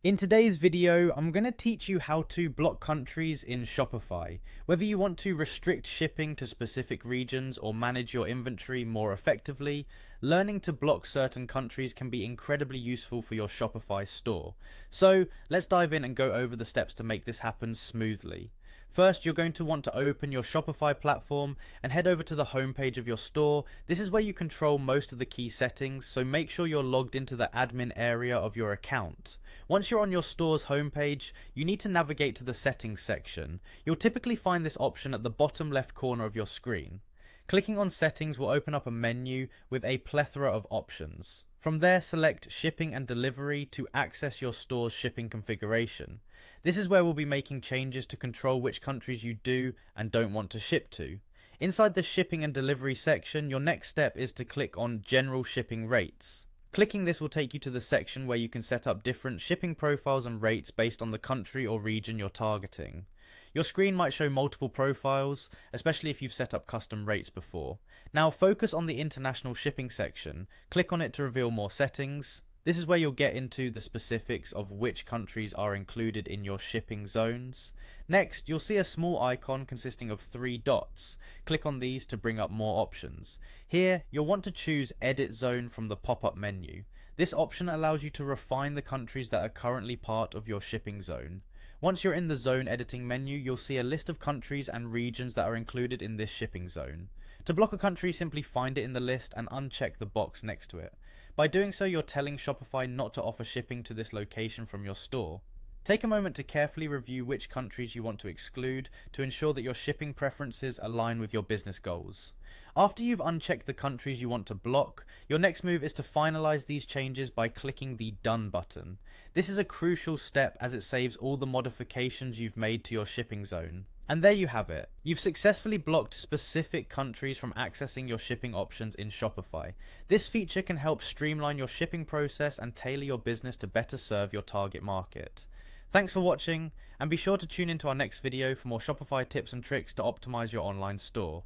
In today's video, I'm going to teach you how to block countries in Shopify. Whether you want to restrict shipping to specific regions or manage your inventory more effectively, learning to block certain countries can be incredibly useful for your Shopify store. So let's dive in and go over the steps to make this happen smoothly. First, you're going to want to open your Shopify platform and head over to the homepage of your store. This is where you control most of the key settings, so make sure you're logged into the admin area of your account. Once you're on your store's homepage, you need to navigate to the settings section. You'll typically find this option at the bottom left corner of your screen. Clicking on settings will open up a menu with a plethora of options. From there, select shipping and delivery to access your store's shipping configuration. This is where we'll be making changes to control which countries you do and don't want to ship to. Inside the shipping and delivery section, your next step is to click on general shipping rates. Clicking this will take you to the section where you can set up different shipping profiles and rates based on the country or region you're targeting. Your screen might show multiple profiles, especially if you've set up custom rates before. Now focus on the international shipping section, click on it to reveal more settings. This is where you'll get into the specifics of which countries are included in your shipping zones. Next, you'll see a small icon consisting of 3 dots. Click on these to bring up more options. Here, you'll want to choose Edit Zone from the pop-up menu. This option allows you to refine the countries that are currently part of your shipping zone. Once you're in the zone editing menu, you'll see a list of countries and regions that are included in this shipping zone. To block a country, simply find it in the list and uncheck the box next to it. By doing so, you're telling Shopify not to offer shipping to this location from your store. Take a moment to carefully review which countries you want to exclude to ensure that your shipping preferences align with your business goals. After you've unchecked the countries you want to block, your next move is to finalize these changes by clicking the Done button. This is a crucial step as it saves all the modifications you've made to your shipping zone. And there you have it. You've successfully blocked specific countries from accessing your shipping options in Shopify. This feature can help streamline your shipping process and tailor your business to better serve your target market. Thanks for watching, and be sure to tune into our next video for more Shopify tips and tricks to optimize your online store.